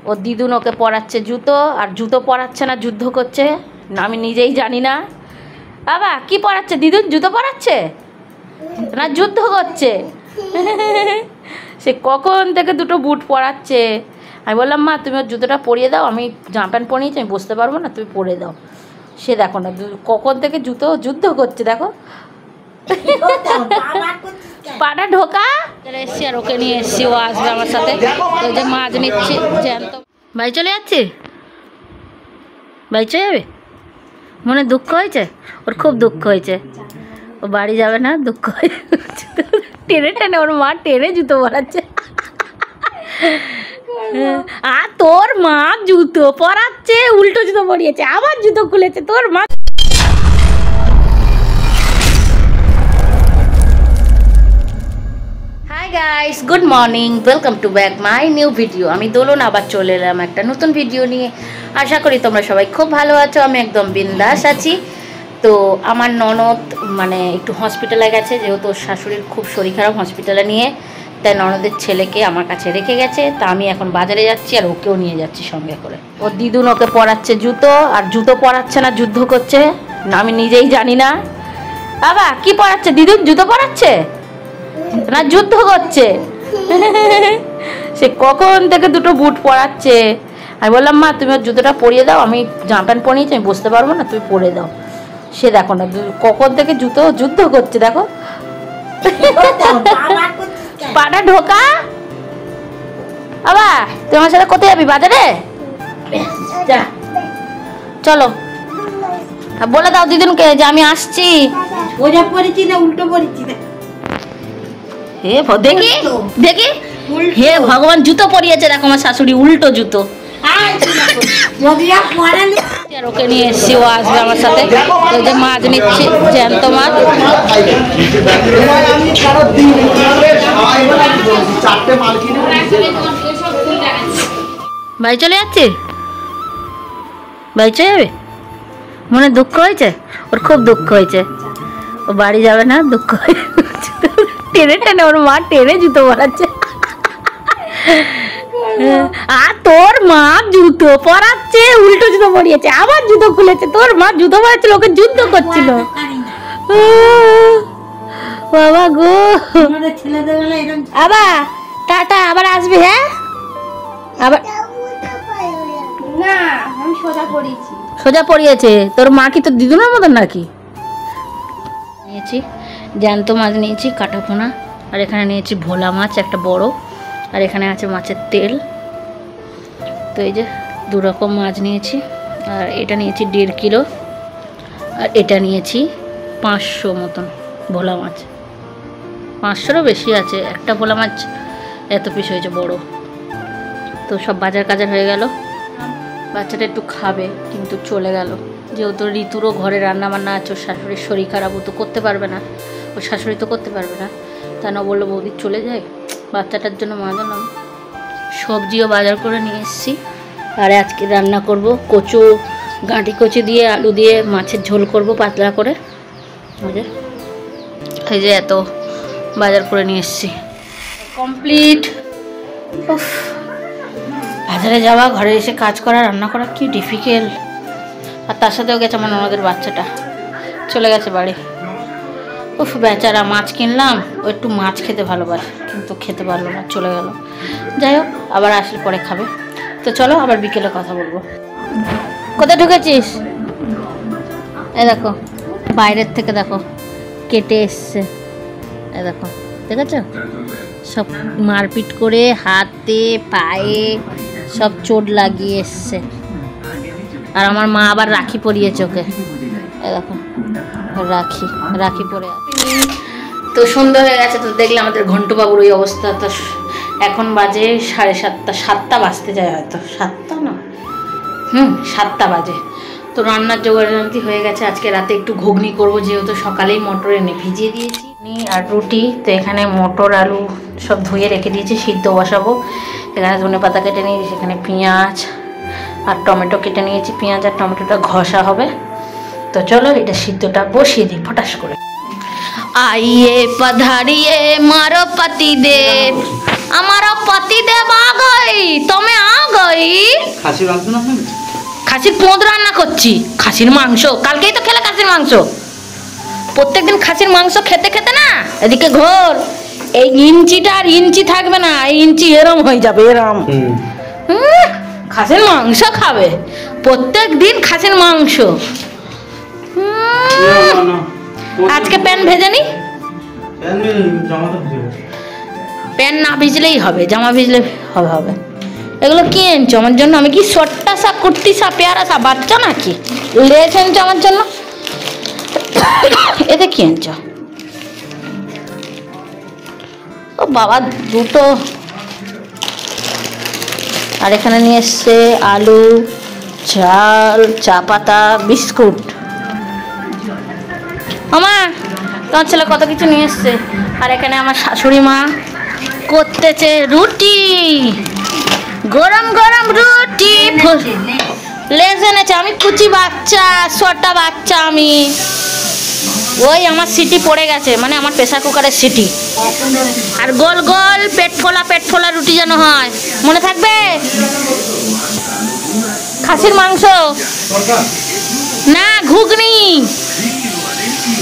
ও দিদুন ওকে পরাচ্ছে জুতো, আর জুতো পরাচ্ছে না, যুদ্ধ করছে। আমি নিজেই জানি না। বাবা কি পরাচ্ছে দিদুন? জুতো পরাচ্ছে না যুদ্ধ করছে? সে কখন থেকে দুটো বুট পরাচ্ছে। আমি বললাম মা তুমি ওর জুতোটা পরিয়ে দাও, আমি জামা প্যান্ট পরিয়েছি, আমি বসতে পারবো না, তুমি পরে দাও। সে দেখো না কখন থেকে জুতো যুদ্ধ করছে, দেখো পাটা ঢোকা। এসছি আর ওকে নিয়ে এসছি, ও আসবে আমার সাথে। ওই যে মাছ নিচ্ছি জ্যান্ত। ভাই চলে যাচ্ছে, ভাই চলে যাবে। মনে দুঃখ হয়েছে ওর, খুব দুঃখ হয়েছে। ও বাড়ি যাবে না, দুঃখ হয়েছে। টেনে টেনে ওর মা টেনে জুতো পরাচ্ছে। আর তোর মা জুতো পরাচ্ছে, উল্টো জুতো পরিয়েছে, আবার জুতো খুলেছে তোর মা। Hi guys, good morning, welcome to back my new video. আমি দোলন আবার চলে এলাম একটা নতুন ভিডিও নিয়ে। আশা করি তোমরা সবাই খুব ভালো আছো, আমি একদম বিন্দাস আছি। তো আমার ননদ মানে একটু হসপিটালে গেছে, যেহেতু ওর শাশুড়ির খুব শরীর খারাপ, হসপিটালে নিয়ে, তাই ননদের ছেলেকে আমার কাছে রেখে গেছে। তা আমি এখন বাজারে যাচ্ছি আর ওকেও নিয়ে যাচ্ছি সঙ্গে করে। ওর দিদুন ওকে পরাচ্ছে জুতো, আর জুতো পরাচ্ছে না, যুদ্ধ করছে। না আমি নিজেই জানি না। বাবা কি পরাচ্ছে দিদুন? জুতো পরাচ্ছে না যুদ্ধ করছে? সে কখন থেকে দুটো বুট পরাচ্ছে। আমি বললাম মা তুমি ওর জুতোটা পরিয়ে দাও, আমি জামা প্যান্ট পরিয়েছি, আমি বসতে পারবো না, তুমি পরে দাও। সে দেখো না কখন থেকে জুতো যুদ্ধ করছে, দেখো পাটা ঢোকা। বাবা তোমার সাথে কোথায় যাবি? বাজারে চলো। বলে দাও দিদুনকে যে আমি আসছি। ওটা পড়েছি না উল্টো পড়েছি না? হে দেখি দেখি, হে ভগবান জুতো পরিয়েছে, দেখো আমার শাশুড়ি উল্টো জুতো। আর ওকে নিয়ে এসছি, ও আসবে আমার সাথে। ওই যে মাছ নিচ্ছি জ্যান্ত মাছ। ভাই চলে যাচ্ছে, ভাই চলে যাবে। মনে দুঃখ হয়েছে ওর, খুব দুঃখ হয়েছে। ও বাড়ি যাবে না, দুঃখ হয়েছে। টেনে টেনে ওর মা টেনে জুতো পরাচ্ছে। আর তোর মা জুতো পরাচ্ছে, উল্টো জুতো পরিয়েছে, আবার জুতো খুলেছে। তোর মা জুতো পরাচ্ছিল, ওকে যুদ্ধ করছিল। বাবা গো, আবার টাটা, আবার আসবে। হ্যাঁ আবার না, আমি সোজা পড়েছি। সোজা পড়িয়েছে। তোর মা কি তোর দিদুনের মতন নাকি? নিয়েছি জ্যান্ত মাছ, নিয়েছি কাটাপোনা, আর এখানে নিয়েছি ভোলা মাছ একটা বড়, আর এখানে আছে মাছের তেল। তো এই যে দু রকম মাছ নিয়েছি। আর এটা নিয়েছি 1.5 কিলো, আর এটা নিয়েছি 500 মতন ভোলা মাছ। 500রও বেশি আছে, একটা ভোলা মাছ এত পিস হয়েছে বড়। তো সব বাজার কাজার হয়ে গেল। বাচ্চাটা একটু খাবে কিন্তু চলে গেল, যেহেতু ঋতুরও ঘরে রান্না বান্না আছে, ওর শাশুড়ির শরীর খারাপ, ও তো করতে পারবে না, ওর শাশুড়ি তো করতে পারবে না। তা না বললো বৌদি চলে যায়, বাচ্চাটার জন্য মাজালাম। সবজিও বাজার করে নিয়ে এসেছি। আর আজকে রান্না করব কচু, গাঁটি কচু দিয়ে আলু দিয়ে মাছের ঝোল করব পাতলা করে। এই যে এত বাজার করে নিয়ে এসেছি, কমপ্লিট। বাজারে যাওয়া, ঘরে এসে কাজ করা, রান্না করা কি ডিফিকাল্ট। আর তার সাথেও গেছে আমার ননদের বাচ্চাটা, চলে গেছে বাড়ি। উফ বেচারা, মাছ কিনলাম, ও একটু মাছ খেতে ভালোবাসে কিন্তু খেতে পারলো না, চলে গেল। যাই হোক, আবার আসলে পরে খাবে। তো চলো আবার বিকেলে কথা বলবো। কোথায় ঢুকেছিস? এ দেখো বাইরের থেকে দেখো কেটে এসছে, এ দেখো দেখেছ, সব মারপিট করে হাতে পায়ে সব চোট লাগিয়ে এসছে। আর আমার মা আবার রাখি পরিয়েছে ওকে, এ দেখো রাখি রাখি পরে আছে। তো সন্ধ্যা হয়ে গেছে, তো দেখলে আমাদের ঘন্টুবাবুর ওই অবস্থা। তো এখন বাজে 7:30, 7টা বাজতে যায় হয়তো, 7টা না 7টা বাজে। তো রান্নার জোগাড়ি হয়ে গেছে। আজকে রাতে একটু ঘুগনি করব, যেহেতু সকালেই মটর এনে ভিজিয়ে দিয়েছি, আর রুটি। তো এখানে মটর আলু সব ধুয়ে রেখে দিয়েছি, সিদ্ধ বসাবো। এখানে ধনেপাতা কেটে নিয়েছি, সেখানে পেঁয়াজ আর টমেটো কেটে নিয়েছি, পেঁয়াজ আর টমেটোটা ঘষা হবে। তো চলো এটা সিদ্ধটা বসিয়ে দিই ফটাস করে। आइए पधारिए मारो पति देव, हमारा पति देव आ गई, तो मैं आ गई। খাসির মাংস না হয়? খাসির পোঁদ রান্না করছি, খাসির মাংস কালকেই তো খেলে খাসির মাংস। প্রত্যেকদিন খাসির মাংস খেতে খেতে না এদিকে ঘোর, এই ইঞ্চিটা আর ইঞ্চি থাকবে না, এই ইঞ্চি এরম হয়ে যাবে এরম। খাসির মাংস খাবে প্রত্যেক দিন খাসির মাংস। আজকে প্যান ভেজে নি, প্যান না ভিজলেই হবে, জামা ভিজলে হবে হবে। এগুলো কি এনেছো আমার জন্য? আমি কি শর্টটা সা কুর্তি সা পেয়ারা সা বাচ্চা নাকি? লেস এনেছো আমার জন্য? এতে কি এনেছো? ও বাবা দুটো। আর এখানে নিয়ে এসছে আলু, চাল, চা পাতা, বিস্কুট। মামা তোমার ছেলে কত কিছু নিয়ে এসছে। আর এখানে আমার শাশুড়ি মা করতেছে রুটি, গরম গরম রুটি। লেজ এনেছে, আমি কুচি বাচ্চা, ছোটা বাচ্চা আমি। ওই আমার সিটি পড়ে গেছে, মানে আমার প্রেসার কুকারের সিটি। আর গোল গোল পেট ফোলা রুটি যেন হয়, মনে থাকবে? খাসির মাংস না, ঘুগনি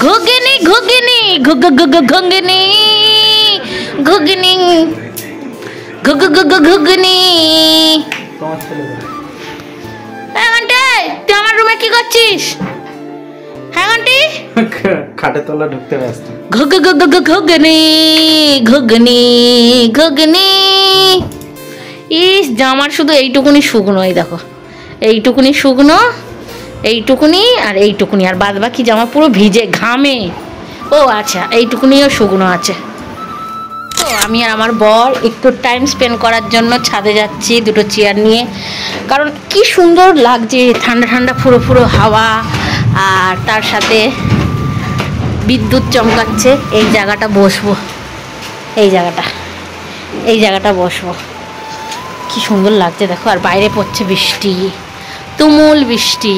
ঘুগনি ঘুগনি ঘুগনি ঘুগনি ঘুগনি। হ্যাঁ আন্টি, তুই আমার রুমে কি করছিস? হ্যাঁ আন্টি, খাটে তলা ঢুকতে ব্যস্ত। ঘুগনি ঘুগনি ঘুগনি। ইস জামার শুধু এইটুকুনি শুকনো, এই দেখো এইটুকুনি শুকনো, এইটুকুনি আর এইটুকুনি, আর বাদ বাকি জামা পুরো ভিজে ঘামে। ও আচ্ছা, এইটুকুনিও শুকনো আছে। তো আমি আর আমার বর একটু টাইম স্পেন্ড করার জন্য ছাদে যাচ্ছি দুটো চেয়ার নিয়ে, কারণ কি সুন্দর লাগছে, ঠান্ডা ঠান্ডা ফুরো ফুরো হাওয়া, আর তার সাথে বিদ্যুৎ চমকাচ্ছে। এই জায়গাটা বসবো, এই জায়গাটা বসবো, কি সুন্দর লাগছে দেখো। আর বাইরে পড়ছে বৃষ্টি, তুমুল বৃষ্টি,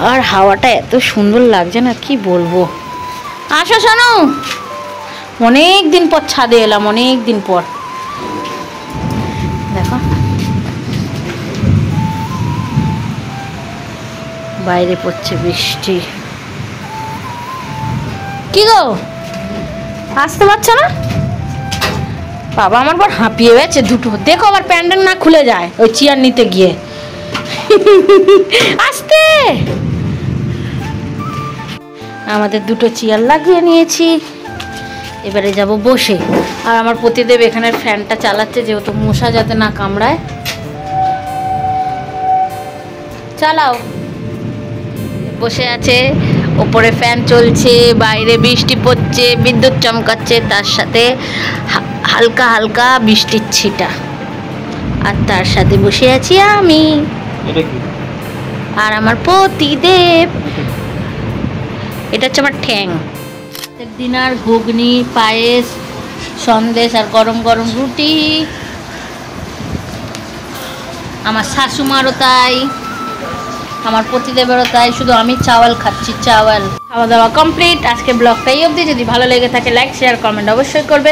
আর হাওয়াটা এত সুন্দর লাগছে না কি বলবো। আসো শোনো, অনেক দিন পর ছাদে এলাম, অনেক দিন পর। দেখো বাইরে পড়ছে বৃষ্টি। কি গো আসতে পারছো না? বাবা আমার বড় হাঁপিয়ে গেছে দুটো, দেখো আবার প্যান্ডেল না খুলে যায় ওই চেয়ার নিতে গিয়ে। আসতে, আমাদের দুটো চেয়ার লাগিয়ে নিয়েছি, এবারে যাব বসে। আর আমার পতিদেব এখানের ফ্যানটা চালাচ্ছে, যেহেতু মশা যাতে না কামড়ায়। চালাও। বসে আছে, ওপরে ফ্যান চলছে, বাইরে বৃষ্টি পড়ছে, বিদ্যুৎ চমকাচ্ছে, তার সাথে হালকা হালকা বৃষ্টির ছিটা, আর তার সাথে বসে আছি আমি আর আমার পতিদেব। এটা হচ্ছে আমার ঠ্যাং। প্রত্যেকদিন আর ঘুগনি, পায়েস, সন্দেশ আর গরম গরম রুটি। আমার শাশুমারও তাই, আমার পতিদেবেরও তাই, শুধু আমি চাওয়াল খাচ্ছি, চাওয়াল। খাওয়া দাওয়া কমপ্লিট। আজকে ব্লগটা এই অবধি। যদি ভালো লেগে থাকে লাইক শেয়ার কমেন্ট অবশ্যই করবে,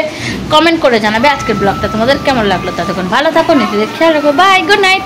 কমেন্ট করে জানাবে আজকের ব্লগটা তোমাদের কেমন লাগলো। ততক্ষণ ভালো থাকো, নিজেদের খেয়াল রাখো। Bye, good night.